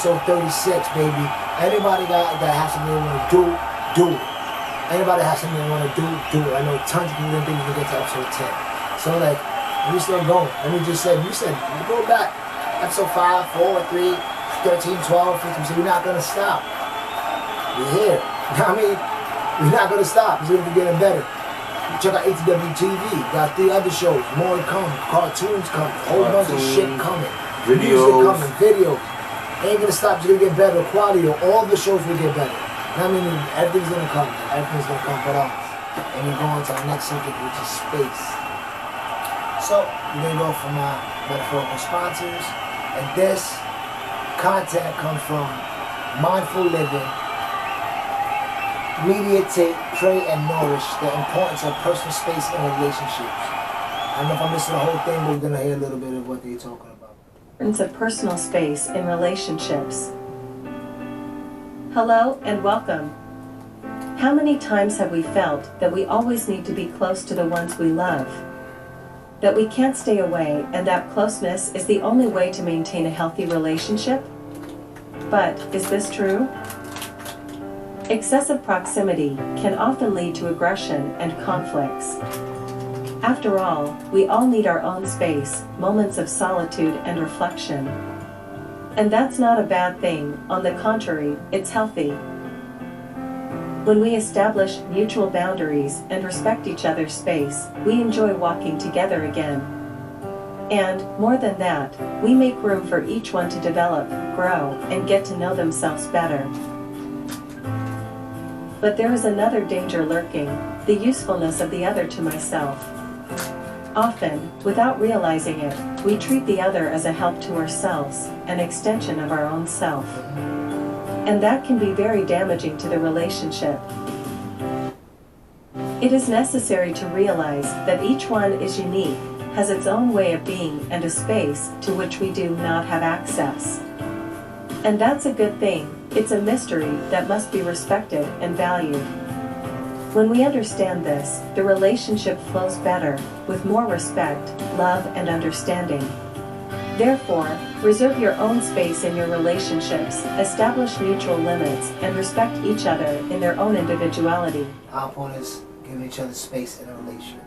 episode 36, baby. Anybody that has something they want to do it. Anybody has something they want to do it. I know tons of people didn't think we could get to episode 10. So like, we still going. Let me just say, you said, we go back. Episode 5, 4, 3, 13, 12, 15. So we're not going to stop. We're here. You know what I mean? We're not going to stop. It's going to be getting better. Check out ATW TV. Got 3 other shows. More to come. Cartoons coming. A whole bunch of shit coming. Videos. Music coming. Videos. Ain't going to stop. It's going to get better. The quality of all the shows will get better. I mean, everything's going to come. Everything's going to come. But and we're going to our next subject, which is space. So, we're going to go from our metaphorical sponsors. And this content comes from Mindful Living. Meditate, pray, and nourish the importance of personal space and relationships. I don't know if I'm missing the whole thing, but we're going to hear a little bit of what they're talking about. Importance of personal space in relationships. Hello and welcome. How many times have we felt that we always need to be close to the ones we love? That we can't stay away and that closeness is the only way to maintain a healthy relationship? But is this true? Excessive proximity can often lead to aggression and conflicts. After all, we all need our own space, moments of solitude and reflection. And that's not a bad thing, on the contrary, it's healthy. When we establish mutual boundaries and respect each other's space, we enjoy walking together again. And, more than that, we make room for each one to develop, grow, and get to know themselves better. But there is another danger lurking, the usefulness of the other to myself. Often, without realizing it, we treat the other as a help to ourselves, an extension of our own self. And that can be very damaging to the relationship. It is necessary to realize that each one is unique, has its own way of being and a space to which we do not have access. And that's a good thing. It's a mystery that must be respected and valued. When we understand this, the relationship flows better, with more respect, love, and understanding. Therefore, reserve your own space in your relationships, establish mutual limits, and respect each other in their own individuality. How important is giving each other space in a relationship?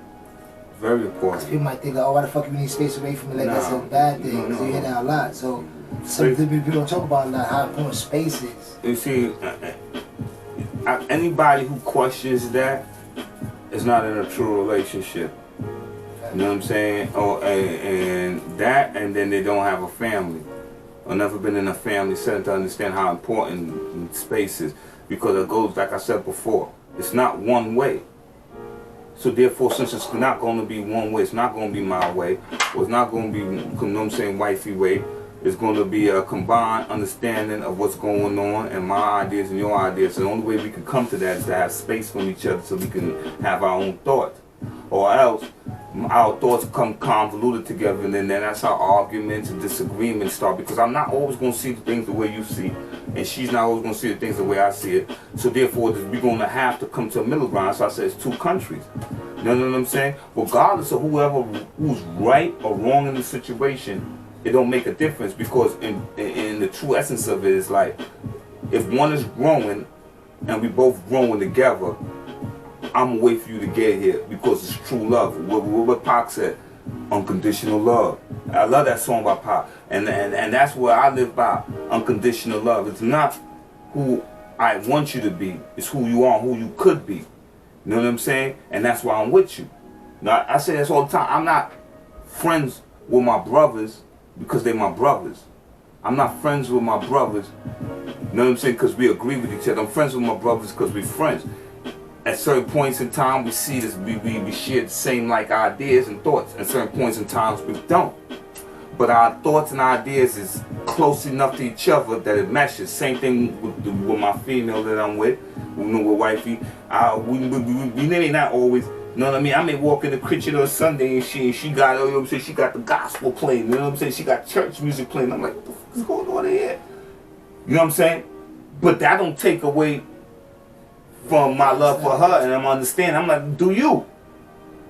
Very important. People might think, like, oh, why the fuck you need space away from me? Like, that's a bad thing. No. So you hear that a lot. So some people don't talk about that, how important space is. You see, anybody who questions that is not in a true relationship. You know what I'm saying? And then they don't have a family, or never been in a family setting to understand how important space is. Because it goes, like I said before, it's not one way. So therefore, since it's not going to be one way, it's not going to be my way, or it's not going to be, you know what I'm saying, wifey way. It's going to be a combined understanding of what's going on and my ideas and your ideas. So the only way we can come to that is to have space from each other so we can have our own thoughts. Or else our thoughts come convoluted together, and then that's how arguments and disagreements start. Because I'm not always going to see the things the way you see, and she's not always going to see the things the way I see it. So therefore, we're going to have to come to a middle ground. So I said it's 2 countries. You know what I'm saying? Regardless of who's right or wrong in the situation, it don't make a difference, because in the true essence of it is like, if one is growing and we both growing together, I'm gonna wait for you to get here because it's true love. What Pac said, unconditional love. I love that song by Pac, and that's what I live by. Unconditional love. It's not who I want you to be. It's who you are, who you could be. You know what I'm saying? And that's why I'm with you. Now I say this all the time. I'm not friends with my brothers because they're my brothers. I'm not friends with my brothers, you know what I'm saying, because we agree with each other. I'm friends with my brothers because we're friends. At certain points in time, we see this, we share the same like ideas and thoughts. At certain points in times, we don't. But our thoughts and ideas is close enough to each other that it meshes. Same thing with my female that I'm with, with wifey. We may not always. You know what I mean? I may walk in the kitchen on a Sunday and she got, you know what I'm saying, she got the gospel playing, you know what I'm saying? She got church music playing. I'm like, what the fuck is going on here? You know what I'm saying? But that don't take away from my love for her, and I'm understanding. I'm like, do you?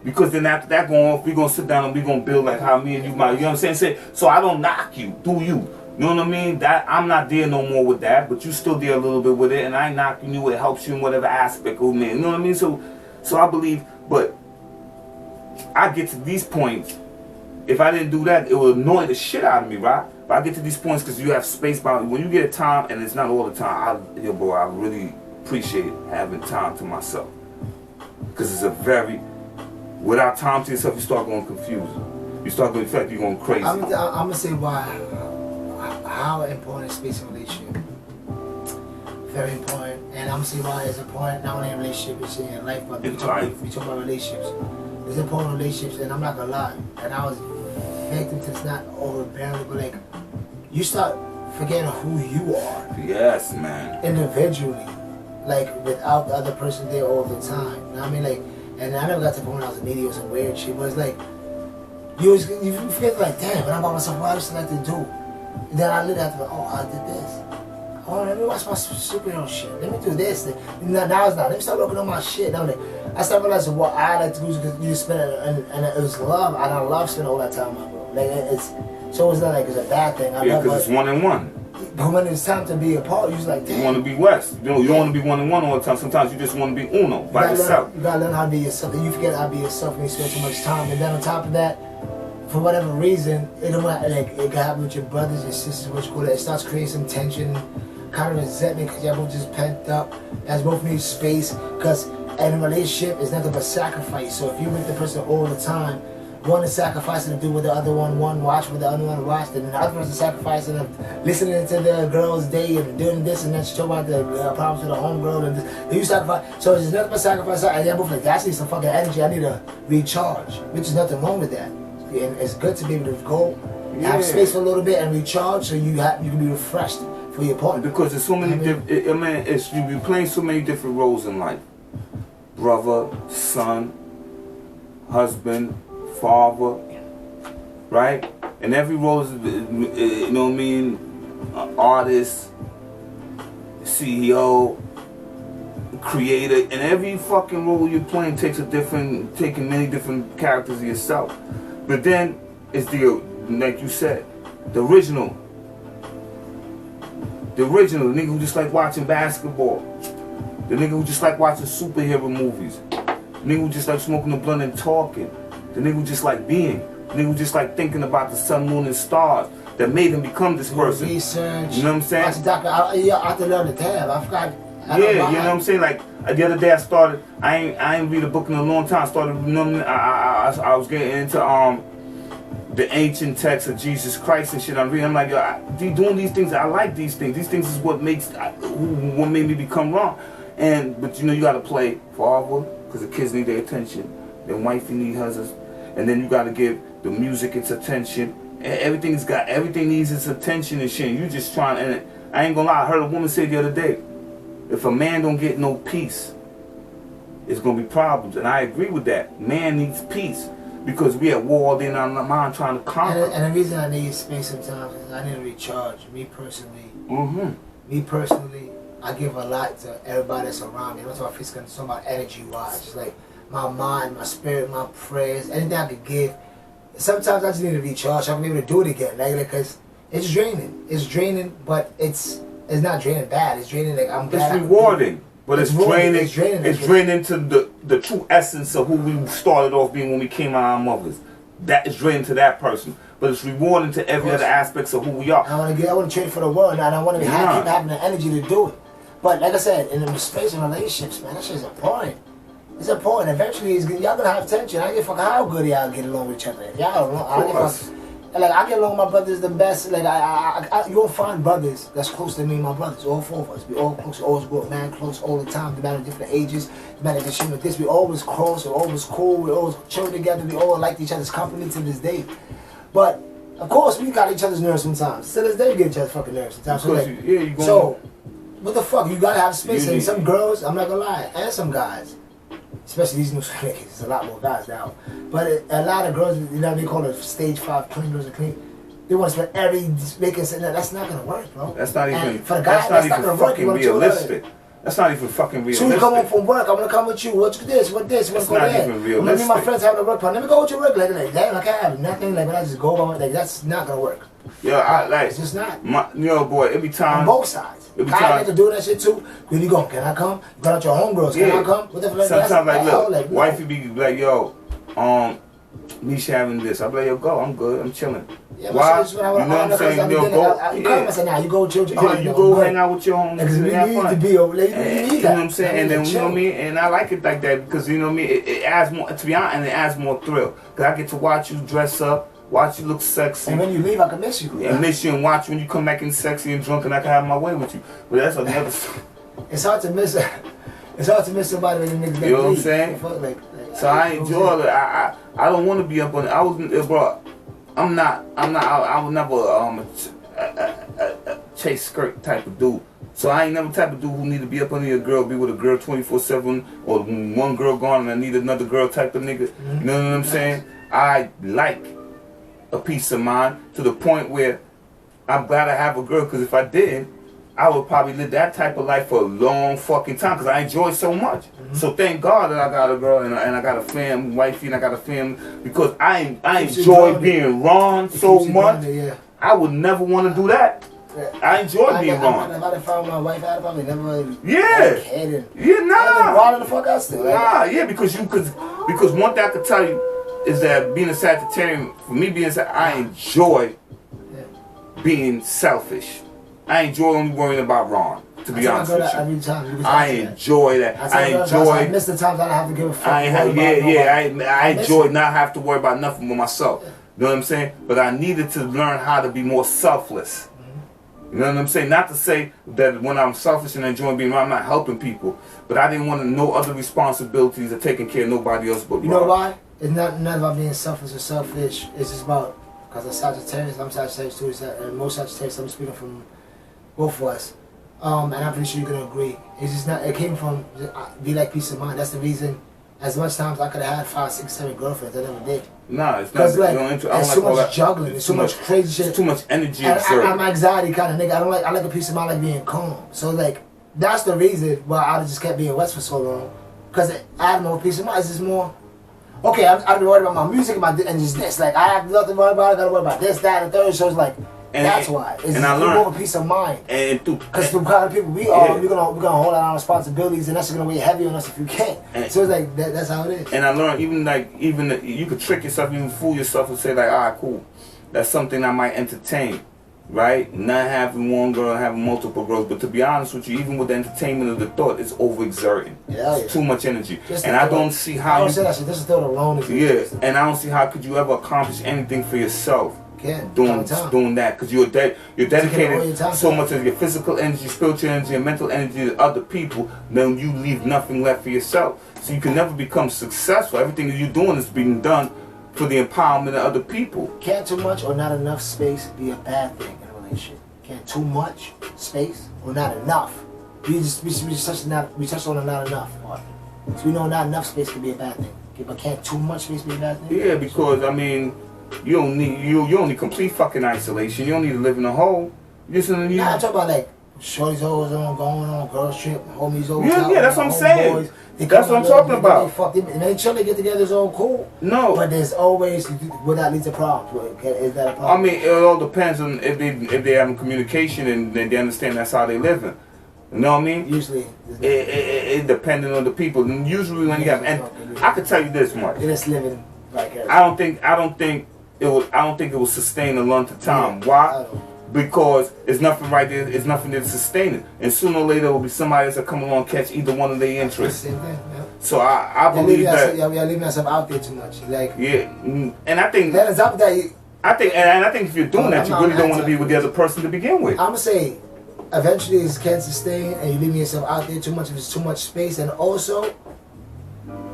Because then after that going off, we're going to sit down and we're going to build like how me and you might, you know what I'm saying? So I don't knock you, do you? You know what I mean? That I'm not there no more with that, but you still there a little bit with it, and I ain't knocking you. It helps you in whatever aspect of me. You know what I mean? So I believe, but I get to these points. If I didn't do that, it would annoy the shit out of me, right? But I get to these points because you have space bound. When you get a time, and it's not all the time, I really appreciate having time to myself. Because it's a very, without time to yourself, you start going confused. You start going, in fact, you're going crazy. I'm gonna say why. How important is space in a relationship? Very important, and I'm gonna say why it's important. Not only in a relationship, it's in your life, but we talk about relationships. It's important in relationships, and I'm not gonna lie. And I was victim to this, not overbearing, but like you start forgetting who you are. Yes, man. Individually, like without the other person there all the time. You know what I mean? Like, and I never got to the point when I was in media or some weird shit, but it's like you forget like, damn, when I'm by myself, what I used to like to do. And then I look at them, oh, I did this. Oh, let me watch my superhero shit. Let me do this. Now it's not. Let me start working on my shit. I started realizing what I like to do because you spend it, and it was love. I don't love spending all that time with my bro. Like it's not like it's a bad thing. Yeah, because it's 1-on-1. But when it's time to be apart, you're just like, damn. You want to be West. You don't want to be 1-on-1 all the time. Sometimes you just want to be uno by yourself. You gotta learn how to be yourself. And you forget how to be yourself when you spend too much time. And then on top of that, for whatever reason, it can happen with your brothers and sisters, what you call it. It starts creating some tension, kind of resentment because y'all both just pent up. As both need space, because in a relationship, it's nothing but sacrifice. So if you with the person all the time, one is sacrificing to do what the other one watch, what the other one watched, and the other person sacrificing of listening to the girl's day and doing this and then she talk about the problems with the homegirl and this. You sacrifice. So it's nothing but sacrifice. And they're both like, I need some fucking energy. I need to recharge, which is nothing wrong with that. And it's good to be able to go, have space for a little bit and recharge so you can be refreshed for your partner. Because there's so many different, you're playing so many different roles in life. Brother, son, husband, father, right? And every role is, you know what I mean, artist, CEO, creator, and every fucking role you're playing taking many different characters of yourself. But then it's like you said, the original, the nigga who just like watching basketball, the nigga who just like watching superhero movies, the nigga who just like smoking the blunt and talking, the nigga who just like being, the nigga who just like thinking about the sun, moon, and stars that made him become this person. Research. You know what I'm saying? I have to learn the tab. I forgot. You know what I'm saying? Like the other day, I ain't read a book in a long time. I was getting into the ancient texts of Jesus Christ and shit. I'm reading. I'm like, yo, doing these things. I like these things. These things is what made me become wrong. But you know, you gotta play father because the kids need their attention. Then wifey need hers, and then you gotta give the music its attention. Everything needs its attention and shit. You just trying. And I ain't gonna lie. I heard a woman say the other day, if a man don't get no peace, it's gonna be problems. And I agree with that. Man needs peace because we at war all day in our mind trying to conquer. And the reason I need space sometimes is I need to recharge. Me personally, I give a lot to everybody that's around me. I'm not talking about physical, I'm talking about energy-wise. Just like my mind, my spirit, my prayers, anything I could give. Sometimes I just need to recharge. I can be able to do it again, like because it's draining. It's draining, but it's not draining bad. It's draining like I'm glad. It's rewarding, but it's draining. It's draining to the true essence of who we started off being when we came out of our mothers. That is draining to that person, but it's rewarding to every other aspects of who we are. I want to trade for the world, and I want to keep having the energy to do it. But like I said, in the space of relationships, man, that shit's important. It's important. Eventually, y'all gonna have tension. I don't give a fuck how good y'all get along with each other. Y'all don't. I get along with my brothers the best. Like you won't find brothers that's close to me and my brothers. All four of us, we all close. We always go man close all the time. No matter different ages, no matter the shit with this, we always close. We're always cool. We always chill together. We all like each other's company to this day. But of course, we got each other's nerves sometimes. To this day, we get each other's fucking nerves sometimes. So what the fuck? You gotta have space. And some girls, I'm not gonna lie, and some guys. Especially these new niggas, there's a lot more guys now. But a lot of girls, you know, they call it stage 5 clean girls are clean. They want to spend every vacation. That's not gonna work, bro. That's not even. For the guy, that's not gonna work. Fucking realistic. That's not even fucking realistic. Soon you come home from work, I'm gonna come with you. What's this? What this? What's going on? That's not even realistic. Let me and my friends having a work party. Let me go with your work. Like that, like I have nothing. Like when I just go by my, like that's not gonna work. Yeah, I like. It's just not. Boy, every time. On both sides. Every time. Nigga doing that shit too. When you go, can I come? You got out your homegirls. Can I come? What the fuck? Sometimes like, look, like, wifey be like, yo, Nisha having this. I'm like, yo, go. I'm good. I'm chilling. Yeah, why? You know what I'm saying? Yo, go. I said, nah, you go chill. You go hang out with your homies. Because we need to be over there. You know what I'm saying? And then, you know what I mean? And I like it like that because, you know what I mean? It adds more, to be honest, and it adds more thrill. Because I get to watch you dress up, watch you look sexy. And when you leave, I can miss you. And miss you and watch when you come back in sexy and drunk and I can have my way with you. But that's another story. It's hard to miss It's hard to miss somebody when the niggas get You know what I'm saying? So I enjoy it. I don't want to be up on it. Bro, I would never chase skirt type of dude. So I ain't never type of dude who need to be up under a girl, be with a girl 24/7, or one girl gone and I need another girl type of nigga. You know what I'm saying? I like a peace of mind to the point where I'm glad I have a girl, because if I didn't, I would probably live that type of life for a long fucking time because I enjoy it so much. So thank God that I got a girl and I got a family, wifey, and I got a family, because I enjoy being wrong so much. I would never want to do that. I enjoy being wrong. If I found my wife, I'd probably never. Nah. The fuck out still. Nah, yeah, because one thing I could tell you is that being a Sagittarian, for me being I enjoy being selfish. I enjoy only worrying about Ron, to be honest with you. Every time. I enjoy that. I enjoy. I miss the times I don't have to give a fuck. I enjoy not have to worry about nothing with myself. You know what I'm saying? But I needed to learn how to be more selfless. You know what I'm saying? Not to say that when I'm selfish and enjoying being around, I'm not helping people. But I didn't want to know other responsibilities of taking care of nobody else but You know why? It's not about being selfish or selfish. It's just about, because I'm Sagittarius, too. And most Sagittarius, I'm speaking from both of us, and I'm pretty sure you're gonna agree. It's just not. It came from be like peace of mind. That's the reason. As much times I could have had 5, 6, 7 girlfriends, I never did. Nah, it's not. Like, there's so much juggling. There's so much crazy shit. Too much energy. I'm an anxiety kind of nigga. I like a peace of mind, like being calm. So like that's the reason why I just kept being West for so long, because I had more peace of mind. It's just more. Okay, I've been worried about my music and just this. Like I have nothing to worry about. I gotta worry about this, that, and third. So it's like. That's why. It's I learned more peace of mind. Because the kind of people we are, we're gonna hold out our responsibilities, and that's gonna weigh heavy on us if you can't. So it's like that's how it is. And I learned even you could trick yourself, even fool yourself, and say like, alright, cool, that's something I might entertain, right? Not having one girl, having multiple girls. But to be honest with you, even with the entertainment of the thought, it's overexerting. It's too much energy, and I don't see how. I don't say that shit. This is thought alone. And I don't see how could you ever accomplish anything for yourself. Doing that, because you're dedicated so much of your physical energy, spiritual energy, and mental energy to other people, then you leave nothing left for yourself. So you can never become successful. Everything that you're doing is being done for the empowerment of other people. Can't too much or not enough space be a bad thing in a relationship? Can't too much space or not enough? We touched on a not enough part. So we know not enough space can be a bad thing. Okay, but can't too much space be a bad thing? Yeah, because I mean, you don't need complete fucking isolation. You don't need to live in a hole. I'm talking about like shorties always going on girls trip, homies over. Yeah, that's what I'm saying. That's what I'm talking about. They chill, they get together, it's all cool. No, but there's always that leads to problems. Is that a problem? I mean, it all depends on if they have communication and they understand that's how they living. You know what I mean? Usually, it depending on the people. And usually when you have, and I can tell you this much. It is living like I don't think it will sustain a long time. Why? Because there's nothing right there. There's nothing there to sustain it. And sooner or later, there will be somebody that's gonna come along and catch either one of their interests. Same thing. Yeah. So I believe that. We are leaving ourselves out there too much. Like and I think that is up that. I think if you're doing that, you really don't want to be with the other person to begin with. I'm gonna say, eventually, it can't sustain, and you're leaving yourself out there too much. If there's too much space, and also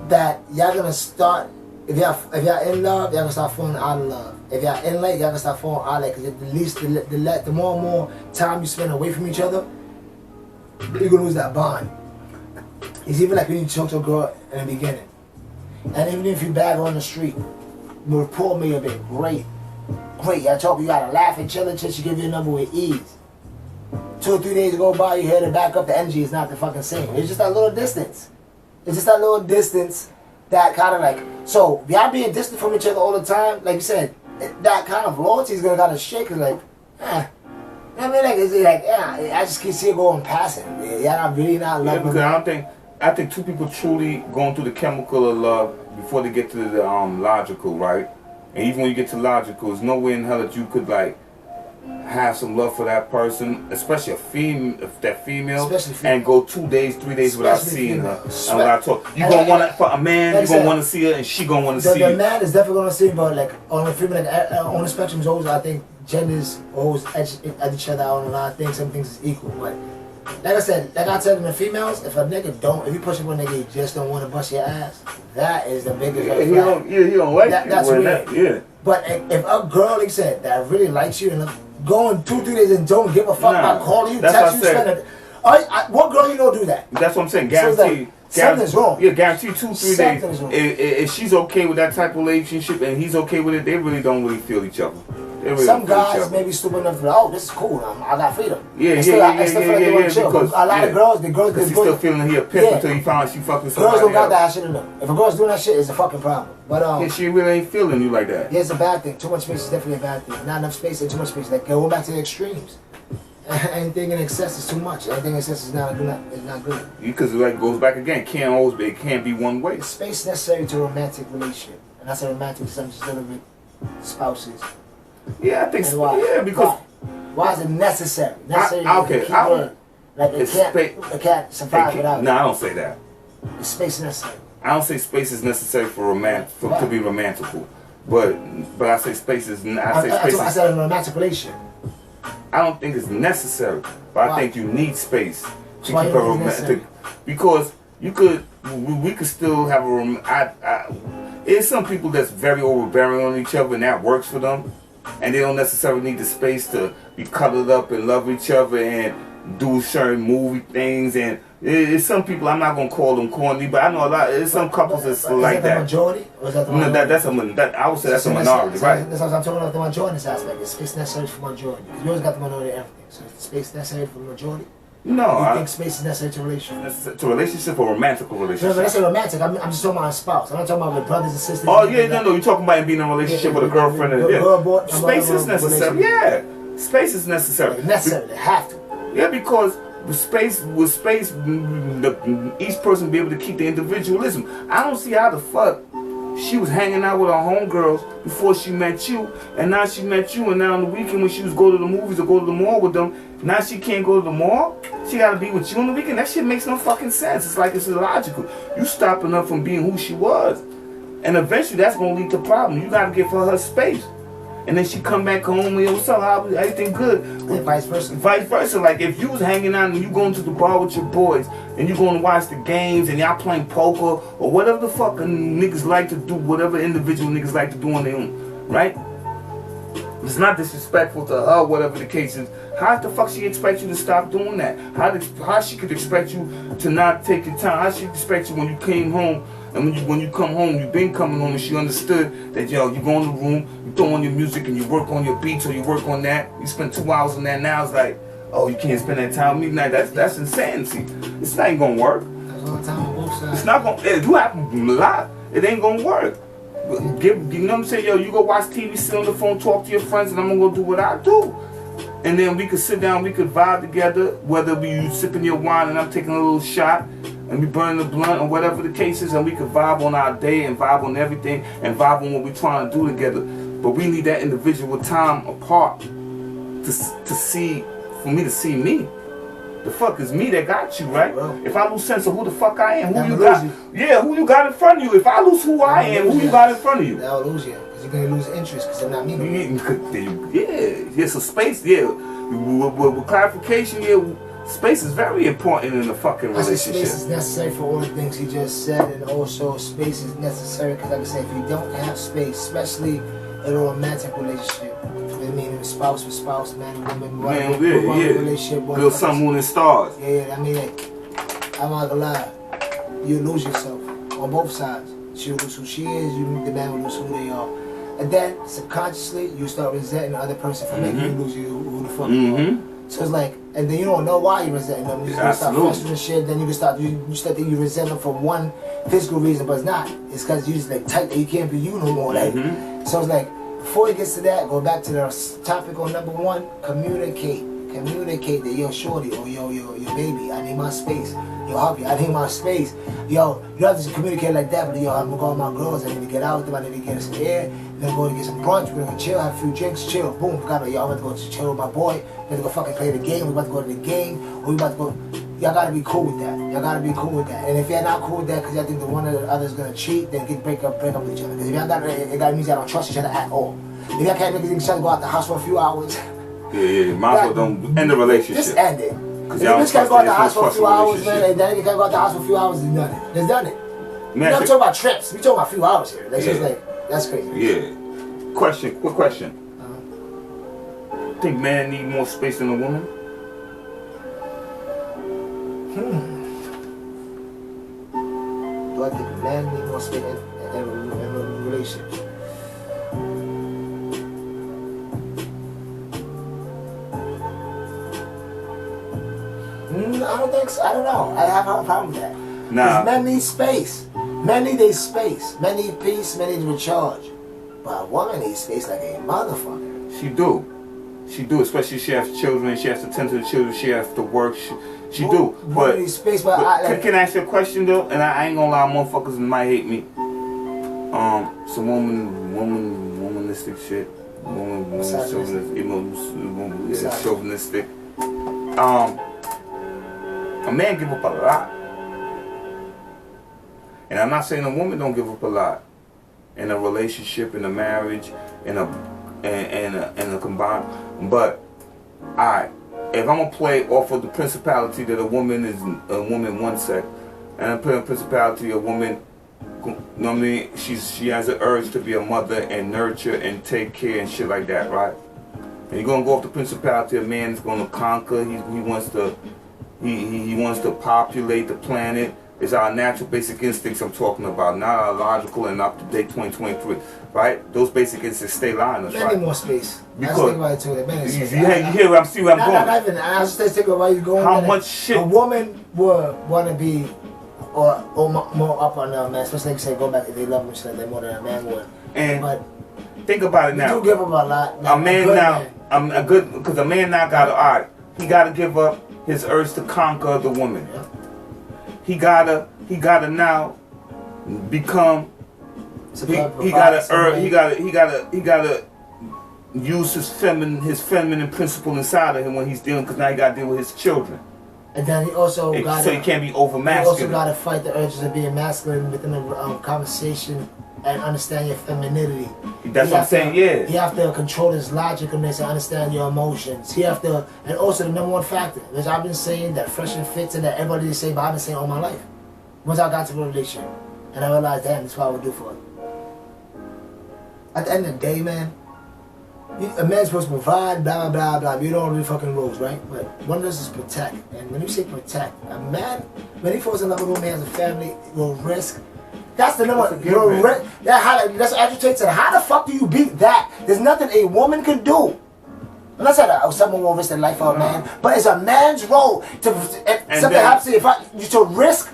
that y'all gonna start. If y'all in love, y'all gonna start falling out of love. If y'all in late, y'all gonna start falling out of late. Because the more and more time you spend away from each other, you're gonna lose that bond. It's even like when you talk to a girl in the beginning, and even if you bag her on the street, the rapport may have been great. Y'all talk, you gotta laugh and chill until she give you a number with ease. 2 or 3 days go by, you hear it back up, the energy is not the fucking same. It's just that little distance. It's just that little distance that kind of like, so y'all being distant from each other all the time, like you said, that kind of loyalty is gonna kind of shake. It's like, you know what I mean? Like, it's like, yeah, I just can see it going passing. Y'all not really not loving. Yeah, because I think two people truly going through the chemical of love before they get to the logical, right? And even when you get to logical, there's no way in hell that you could like have some love for that person, especially that female, and go 2 days, 3 days without seeing her. And without talking, you gonna want to, for a man, you gonna want to see her, and she gonna want to see you. The man is definitely gonna see, but like on the female, like, on the spectrum is always, I think genders always at each other on a lot of things. Some things is equal, but like I said, like I tell them, the females, if a nigga if you push up on a nigga, you just don't want to bust your ass. That is the biggest. Yeah, he don't like that, that's weird. Yeah. But if a girl, like I said, that really likes you and going 2, 3 days and don't give a fuck about calling you, text you, spending. What girl you don't do that? That's what I'm saying. Guarantee. Something's wrong. Yeah, guarantee 2, 3 days. Wrong. If she's okay with that type of relationship and he's okay with it, they really don't really feel each other. Really some guys may be stupid enough to be like, oh, this is cool. I got freedom. Yeah. Because a lot of girls, he's still feeling he a pimp until he finds she fucking somebody girls don't got else. that shit in them. If a girl's doing that shit, it's a fucking problem. But yeah, she really ain't feeling you like that. Yeah, it's a bad thing. Too much space is definitely a bad thing. Not enough space and too much space. Like go back to the extremes. Anything in excess is too much. Anything in excess is not good. Because it goes back again. It can't be one way. The space necessary to a romantic relationship, and that's a romantic. Some just dealing with spouses. Yeah, I think so. Yeah, because why is it necessary? Necessary. It can't survive without. No, I don't say that. The space necessary. I don't say space is necessary to be romantical, but I say space is. I said a romantic relationship. I don't think it's necessary, but I think you need space to keep a romantic. Because we could still have a there's some people that's very overbearing on each other and that works for them, and they don't necessarily need the space to be cuddled up and love each other and do certain movie things. And there's some people, I'm not gonna call them corny, but I know a lot. There's some couples that's like that. Majority, or is that the minority? I would say that's a minority, right? That's what I'm talking about. The majority aspect. The space necessary for majority. You always got the minority of everything. So is the space necessary for the majority? No, I think space is necessary to relationship. To relationship or romantic relationship? No, but that's a romantic. I'm just talking about a spouse. I'm not talking about with brothers and sisters. Oh yeah, no, you're talking about being in a relationship with a girlfriend. Space is necessary. Yeah, space is necessary. Necessary. They have to. Yeah, because with space, each person be able to keep the individualism. I don't see how the fuck she was hanging out with her homegirls before she met you, and now she met you, and now on the weekend when she was go to the movies or go to the mall with them, now she can't go to the mall. She gotta be with you on the weekend. That shit makes no fucking sense. It's like it's illogical. You stopping her from being who she was, and eventually that's gonna lead to problems. You gotta give her space. And then she come back home and what's up, how everything good? And vice versa. Vice versa. Like if you was hanging out and you going to the bar with your boys and you going to watch the games and y'all playing poker or whatever the fuck niggas like to do, whatever individual niggas like to do on their own, right? It's not disrespectful to her, whatever the case is. How the fuck she expect you to stop doing that? How she could expect you to not take your time? How she expect you when you came home? And when you come home, you've been coming home, and she understood that, yo, you go in the room, you throw on your music, and you work on your beats, or you work on that. You spend 2 hours on that. Now it's like, oh, you can't spend that time with me. Now that's insanity. It's not gonna work. That's all the time on both sides. It's not gonna. It do happen a lot. It ain't gonna work. You know what I'm saying? Yo, you go watch TV, sit on the phone, talk to your friends, and I'm gonna go do what I do. And then we could sit down, we could vibe together, whether you sipping your wine and I'm taking a little shot, and we burn the blunt or whatever the case is, and we could vibe on our day and vibe on everything and vibe on what we're trying to do together. But we need that individual time apart to see, for me to see me. The fuck is me that got you, right? Bro. If I lose sense of who the fuck I am, who you got, who you got in front of you. If I lose who I am, who you got in front of you? That'll lose you, because you're gonna lose interest, because they're not me. Yeah. So space, with clarification, space is very important in a fucking relationship. Space is necessary for all the things he just said, and also space is necessary because, like I said, if you don't have space, especially in a romantic relationship, I mean, spouse with spouse, man and woman, relationship, build sun, moon, and stars. Yeah, I mean, I'm not gonna lie, you lose yourself on both sides. She'll lose who she is, the man will lose who they are. And then, subconsciously, you start resenting the other person for making you lose who the fuck you are. So it's like, and then you don't know why you're resenting them. You just start frustrating and shit. Then you start thinking you resent them for one physical reason, but it's not. It's because you just like tight that you can't be you no more. Like, so it's like, before it gets to that, go back to the topic on number one: communicate. Communicate that yo, shorty, or yo, baby, I need my space. Yo, hubby, I need my space. Yo, you don't have to communicate like that, but yo, I'm gonna go with my girls. I need to get out with them. I need to get some air. Then go to get some brunch. We're gonna chill, have a few drinks, chill. Boom, yo, I'm about to go chill with my boy. We're gonna go fucking play the game. We're about to go to the game, or we about to go. Y'all gotta be cool with that. Y'all gotta be cool with that. And if you're not cool with that, because y'all think the one or the other is gonna cheat, then break up with each other. Because if y'all got it, that means y'all don't trust each other at all. If y'all can't make each other go out the house for a few hours. Yeah. Might as well don't end the relationship. Just end it. Because y'all don't can't go out the house for a few hours, man. And then you can't go out the house for a few hours, it's done it. It's done it. We're not talking about trips. We're talking about a few hours here. That's just like, that's crazy. Yeah. Quick question. Think men need more space than a woman? Do I think men need more space in a relationship? I don't think so. I don't know. I have a problem with that. Nah. Men need space. Men need their space. Men need peace. Men need to recharge. But a woman needs space like a motherfucker. She do. Especially she has children. She has to tend to the children. She has to work. She do. But needs space. But can I ask you a question though? And I ain't gonna lie, motherfuckers might hate me. Some womanistic shit. Chauvinistic. A man give up a lot. And I'm not saying a woman don't give up a lot in a relationship, in a marriage, in a combined. But if I'm gonna play off of the principality that a woman is a woman one sex, and I play on principality a woman, you know what I mean? She has an urge to be a mother and nurture and take care and shit like that, right? And you're gonna go off the principality a man is gonna conquer. He wants to. He wants to populate the planet. It's our natural basic instincts I'm talking about, not our logical and up-to-date 2023, right? Those basic instincts stay lying us, right? Men need more space. Because I think about it too. You hear where I'm going? Not even. I was just thinking about where you're going. How much shit a woman would want to be, or more up on a man, especially like you say, go back if they love him, so they're more than a man would. But think about it now. You do give up a lot. A man now, because a man now got he got to give up his urge to conquer the woman. Yeah. He gotta now become. He gotta use his feminine principle inside of him when he's dealing, because now he gotta deal with his children. And then he also so he can't be over masculine. He also gotta fight the urges of being masculine within a conversation and understand your femininity. That's what I'm saying. Yeah. He have to control his logicalness and understand your emotions. He have to, and also the number one factor, which I've been saying that fresh and fits and that everybody is saying, but I've been saying all my life. Once I got to the relationship, and I realized, damn, that's what I would do for it. At the end of the day, man, a man's supposed to provide, blah, blah, blah, blah. You don't really fucking rules, right? But one of us is protect. And when you say protect, a man, when he falls in love with a woman, has a family, will risk. That's the number. That's agitates. How the fuck do you beat that? There's nothing a woman can do. I'm not saying that someone won't risk their life for a man, but it's a man's role to. If something happens to you, to risk,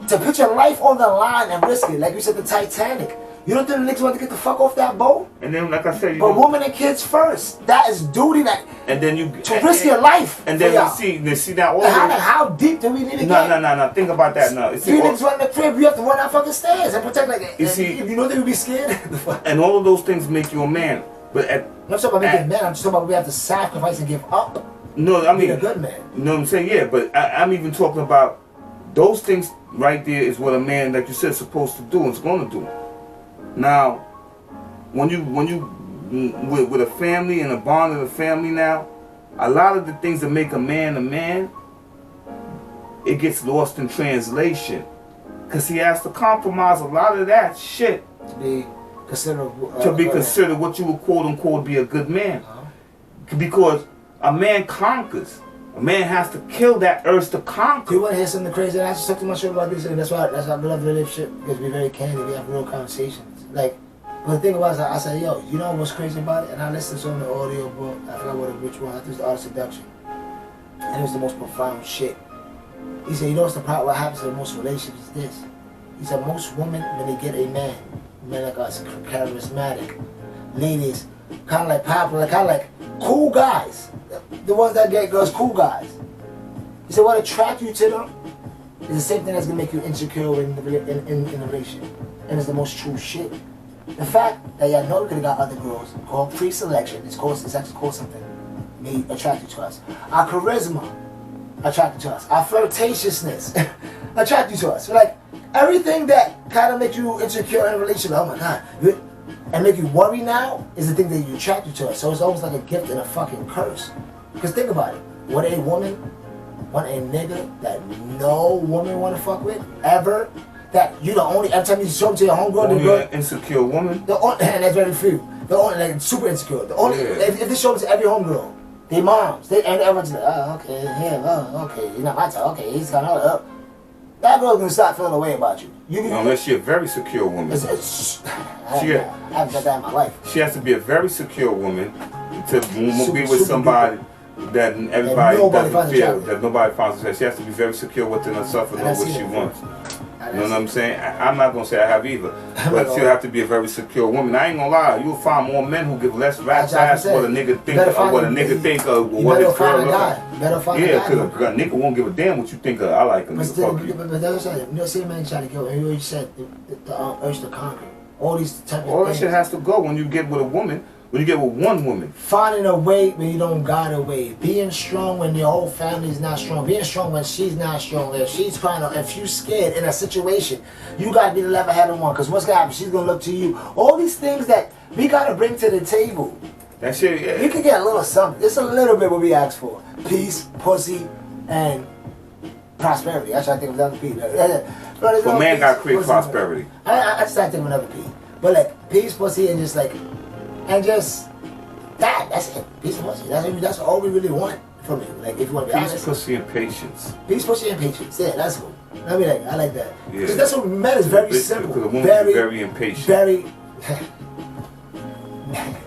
to put your life on the line and risk it. Like you said, the Titanic. You don't think the niggas want to get the fuck off that boat? And then, like I said, but women and kids first. That is duty. And then risk your life. And then you see that. How deep do we need to get? No. Think about that now. You niggas run the crib, you have to run out fucking stairs and protect like that. If you know they would be scared. And all of those things make you a man. But I'm not talking about making a man. I'm just talking about we have to sacrifice and give up. No, I mean a good man. You know what I'm saying? Yeah, but I'm even talking about those things right there is what a man, like you said, is supposed to do and is going to do. Now, when you with a family and a bond of the family now, a lot of the things that make a man, it gets lost in translation, because he has to compromise a lot of that shit to be considered what you would quote unquote be a good man, because a man conquers. A man has to kill that urge to conquer. You want to hear something crazy? I just talked to my show about this, and that's why I love relationship, because we're very candid. We have real conversations. Like, but the thing about it, I said, yo, you know what's crazy about it? And I listened to it on the audio book. I forgot which one. I think it was The Art of Seduction. And it was the most profound shit. He said, you know what's the problem? What happens in most relationships is this. He said, most women, when they get a man like us, charismatic, ladies, kind of like popular, kind of like cool guys. The ones that get girls, cool guys. He said, what attracts you to them is the same thing that's going to make you insecure in the relationship. And it's the most true shit. The fact that y'all know we could have got other girls called pre-selection, it's actually called something, may attract you to us. Our charisma attract you to us. Our flirtatiousness attract you to us. So like everything that kind of makes you insecure in a relationship, oh my God, and make you worry now is the thing that you attract you to us. So it's almost like a gift and a fucking curse. Because think about it. What a woman, want a nigga that no woman want to fuck with ever. That you the only, every time you show up to your homegirl, only an insecure woman. And that's very few. The only, like, super insecure. The only, if they show up to every homegirl, they moms, and everyone's like, oh, okay, yeah, oh, okay, you're not my type, okay, he's kind of up. That girl's gonna start feeling a way about you. Unless she's a very secure woman. I haven't got that in my life. She has to be a very secure woman to be with somebody that everybody doesn't feel, that nobody finds herself. She has to be very secure within herself and know what she wants. You know what I'm saying? I'm not gonna say I have either, but she'll have to be a very secure woman. I ain't gonna lie, you'll find more men who give less rat's ass what a nigga think, what a nigga think of what his girl look like. Yeah, because a nigga won't give a damn what you think of. I like him. But that's what I'm saying. Man, trying to go. And you said the urge to conquer. All these type of things. All that shit has to go when you get with a woman. When you get with one woman. Finding a way when you don't got a way. Being strong when your whole family's not strong. Being strong when she's not strong. If she's crying, if you scared in a situation, you gotta be the level-headed one. Because what's gonna happen? She's gonna look to you. All these things that we gotta bring to the table. That shit, yeah. You can get a little something. Just a little bit what we ask for. Peace, pussy, and prosperity. That's what I think of another P. But man gotta create prosperity. I just started thinking of another P. But like peace, pussy, and just like. And just that's it. Peace and pussy. That's all we really want from you. Like if you want to be honest. Peace, pussy, and patience. Peace, pussy, and patience. Yeah, that's cool. I like that. Because that's what men is very simple. Because a woman is very impatient. Very.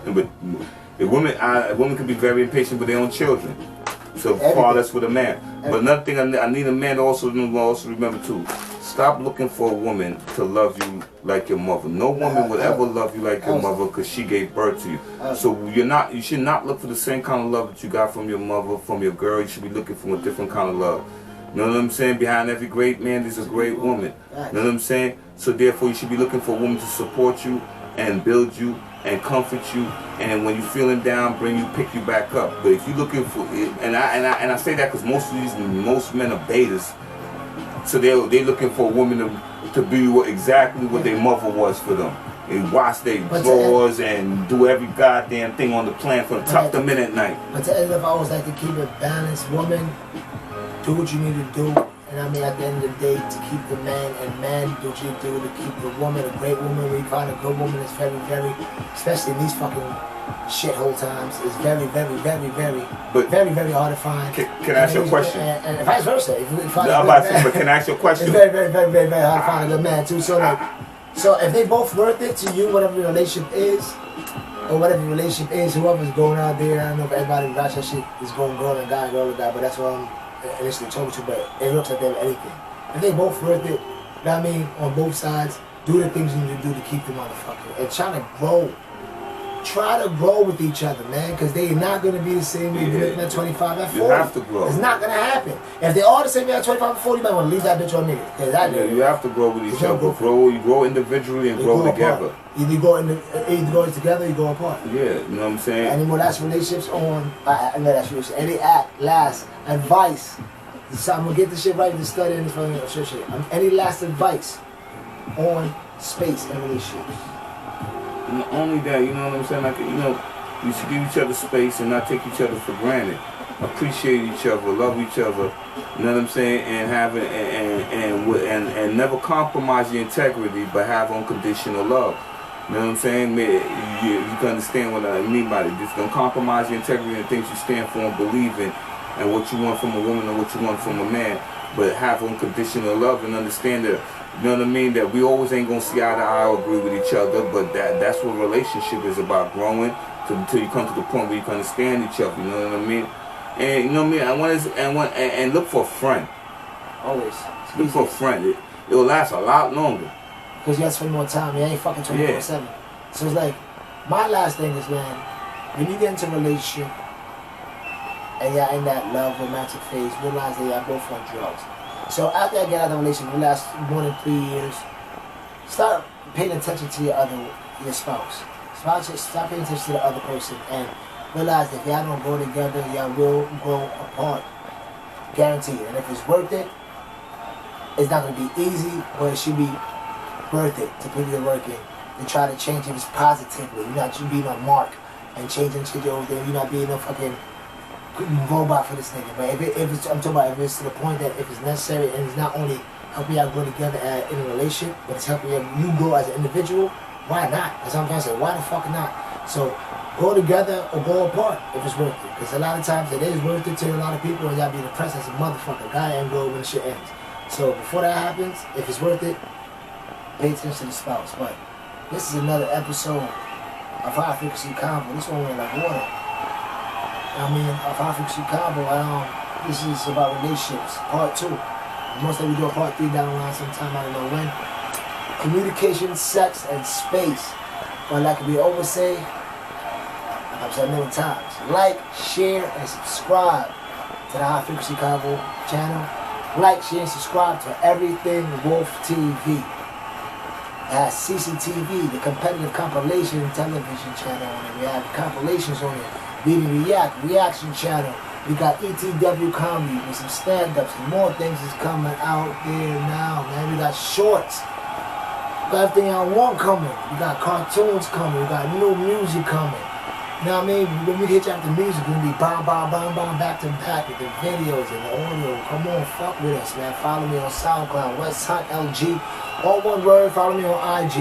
But a woman can be very impatient with their own children. So far less with a man. But another thing I need a man to also remember too. Stop looking for a woman to love you like your mother. No woman would ever love you like your mother because she gave birth to you. So you should not look for the same kind of love that you got from your mother, from your girl. You should be looking for a different kind of love. You know what I'm saying? Behind every great man, there's a great woman. You know what I'm saying? So therefore, you should be looking for a woman to support you and build you and comfort you, and when you're feeling down, pick you back up. But if you're looking for, and I say that because most men are betas. So they're looking for a woman to be exactly what their mother was for them. And wash their drawers and do every goddamn thing on the plan for them. Tuck them in at night. But to end up, I always like to keep it balanced. Woman, do what you need to do. And I mean, at the end of the day, to keep the man, and man, do what you do to keep the woman, a great woman. When you find a good woman, it's very, very, especially in these fucking shithole times, it's very, very, very, very, very, very hard to find. Can I ask you a question? And vice versa. If you find but can I ask you a question? It's very, very, very, very, very hard to find a good man too. So like, so if they both worth it to you, whatever your relationship is, or whatever your relationship is, whoever's going out there, I don't know if everybody watch that shit is going girl and guy, but that's what I'm initially told you. But it looks like they have anything. If they both worth it, you know what I mean, on both sides, do the things you need to do to keep the motherfucker and try to grow. Try to grow with each other, man, because they're not going to be the same way you're looking at 25 and 40. You have to grow. It's not going to happen. If they all the same way at 25 and 40, you might want to leave that bitch on nigga. You have to grow with each other. You grow individually and grow together. Either you go together or you go apart. Yeah, you know what I'm saying? Any more last relationships on, any last advice. So I'm going to get this shit right and study in this fucking shit. Any last advice on space and relationships? And only that, you know what I'm saying? Like, you know, you should give each other space and not take each other for granted. Appreciate each other, love each other, you know what I'm saying? And have it, and never compromise your integrity, but have unconditional love. You know what I'm saying? You can understand what I mean by it. Just don't compromise your integrity and things you stand for and believe in, and what you want from a woman and what you want from a man. But have unconditional love and understand that, you know what I mean, that we always ain't gonna see eye to eye or agree with each other, but that's what relationship is about, growing until you come to the point where you can understand each other, you know what I mean? And you know what I mean? And look for a friend. Always. Look for a friend. It will last a lot longer. Because you have to spend more time. You ain't fucking 24/7. So it's like, my last thing is, man, when you get into a relationship and you're in that love romantic phase, realize that you're both on drugs. So after I get out of the relationship, it lasts more than 3 years, start paying attention to your spouse. Stop paying attention to the other person and realize that if y'all don't go together, y'all will grow apart. Guaranteed. And if it's worth it, it's not going to be easy, but it should be worth it to put your work in and try to change it positively. You're not just being a mark and changing shit over there. You're not being a fucking robot for this nigga. But I'm talking about if it's to the point that if it's necessary and it's not only helping y'all grow together in a relationship, but it's helping you grow as an individual, why not? That's what I'm trying to say. Why the fuck not? So go together or go apart if it's worth it. Because a lot of times it is worth it to a lot of people and y'all be depressed as a motherfucker. Guy ain't grow when the shit ends. So before that happens, if it's worth it, pay attention to the spouse. But this is another episode of High Frequency Convo. This one went like water. I mean, of High Frequency Convo. This is about relationships, part 2. Most likely we do a part 3 down the line sometime, I don't know when. Communication, sex, and space. But like we always say, like I've said many times, like, share, and subscribe to the High Frequency Convo channel. Like, share, and subscribe to Everything Wolf TV. It has CCTV, the competitive compilation television channel on it. We have compilations on it. Reading reaction channel. We got ETW comedy with some stand-ups and more things is coming out there now, man. We got shorts. We got everything I want coming. We got cartoons coming. We got new music coming. You know what I mean? When we hit you after music, we're going to be bomb, back to back with the videos and the audio. Come on, fuck with us, man. Follow me on SoundCloud, West Hunt LG. All one word, follow me on IG.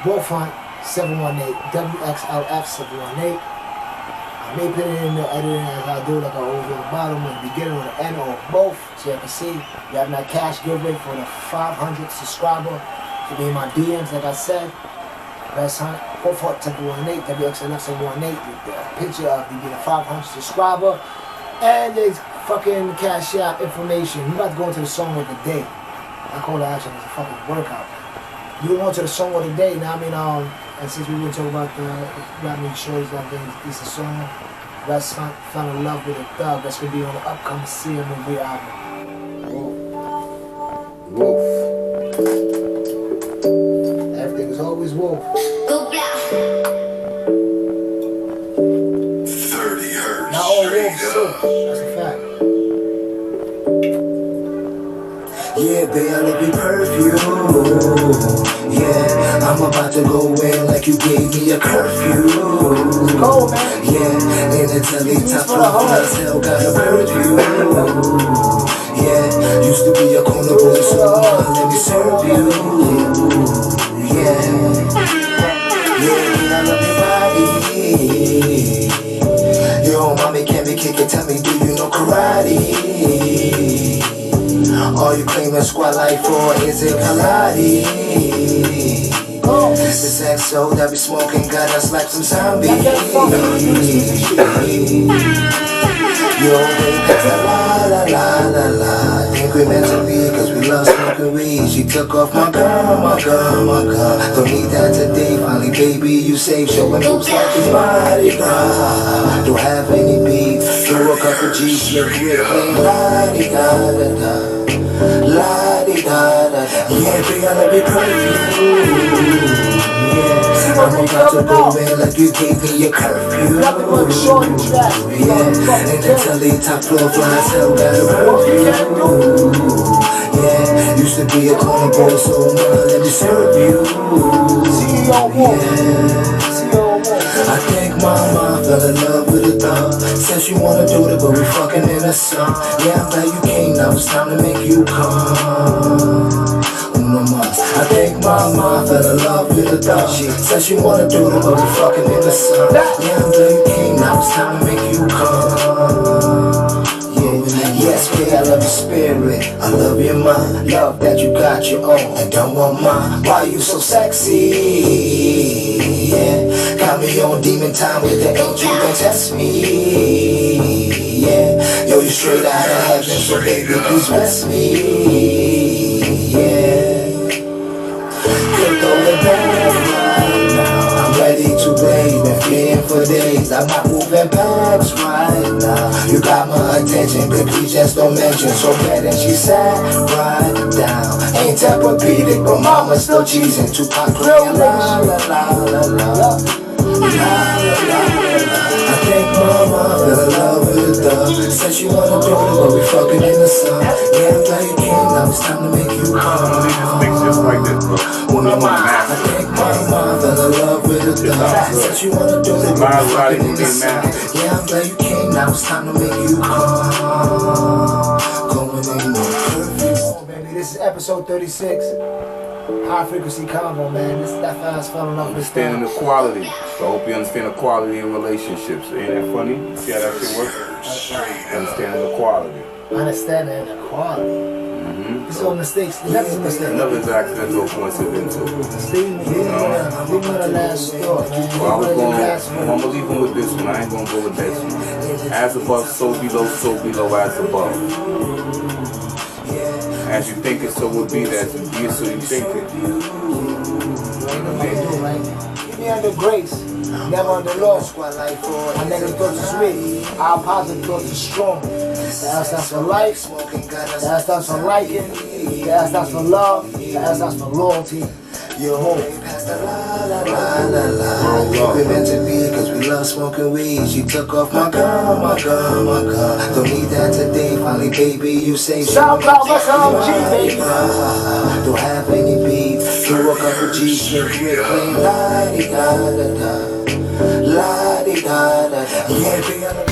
Wolf Hunt 718, WXLF 718. I may put it in the editing as I do, like I always do on the bottom, at the beginning or the end, or both, so you can see. You have my cash giveaway for the 500th subscriber. To be in my DMs, like I said. West Hunt, Wolf Hunt 718, WXLF 718, with the picture of you being a 500 subscriber. And there's fucking cash app information. We're about to go into the song of the day. I call it action as a fucking workout. You go into the song of the day. Now, I mean, and since we were talking about got me shows that this is a song, West Hunt fell in love with a thug. That's gonna be on the upcoming CM movie album. Wolf. Everything is always wolf. Go black. 30 hertz. Not all wolves too. That's a fact. Yeah, babe, I love your perfume. Yeah, I'm about to go in like you gave me a curfew. It's cold, man. Yeah, in the telly top floor, I still got a perfume. Yeah, used to be a corner boy, so let me serve you. Yeah, I love your body. Yo, mommy, can we kick it? Tell me, do you know karate? All you claim a squad life for is it Pilates? The sex so that we smoking got us like some zombies. Yo, baby, that's the la. Think we meant to be cause we love smoking weed. She took off my girl. Don't need that today, finally, baby, you safe. Showing moves like it's Mardi Gras. Don't have any beef, throw a couple G's, slip with clean, la-di-da-da-da. La-di-da-da-da. Yeah, baby, I love your perfume. Yeah, I'm about to go in like you gave me your curfew. Yeah, and the telly top floor flies hell got a perfume. Yeah, used to be a corner boy, so now let me serve you. Yeah, I think mama fell in love with a thug. Said she wanna do it, but we fucking in the sun. Yeah, I'm glad you came, now it's time to make you come. I think mama fell in love with a thug. She said she wanna do it, but we fucking in the sun. Yeah, I'm glad you came, now it's time to make you come. Yes, babe, I love your spirit, I love your mind. Love that you got your own and don't want mine. Why you so sexy? Yeah, got me on demon time with the angel, don't test me. yeah. Yo, you straight out of heaven, so baby, please bless me, yeah. Could throw the bag right now. I'm ready to blaze, been fleeing for days. I'm not moving packs right now. You got my attention, but please just don't mention. So bad and she sat right down. Ain't Tempur-Pedic, but mama still cheesing. Tupac playing la la la la la. I think mama fell in love with the dub. Said she wanna do it, but we fucking in the sun. Yeah, I'm glad you came, now it's time to make you come. This mix just like this, bro. I think mama fell in love with the dub. Said she wanna do it, but we fucking in the sun. Yeah, I'm glad you came, now it's time to make you come. Going in the perfect. Oh, baby, this is episode 36. High frequency convo, man. This that fast fell in love with Understanding the quality. So I hope you understand the quality in relationships. Ain't that funny? See how that shit works? Understanding the quality. Understanding the quality. This is all mistakes. That's a mistake. Another accidental coincidental. Leave me with the last thought, man. Well, I'm gonna leave him with this one. I ain't gonna go with this one. As above, so below, as above. As you think it, so will be. As you be it, so you think it. Keep me under grace, never under law. My negative thoughts are sweet, our positive thoughts are strong. That's for life, that's for liking, that's for love, that's for loyalty. You're home. We meant to be, cause we love smoking weed. She took off my gun. Don't need that today, finally, baby, you say SoundCloud, what's up, G, baby? don't have any beef. Threw a couple G's, with la-di-da-da-da, la-di-da-da-da. Yeah,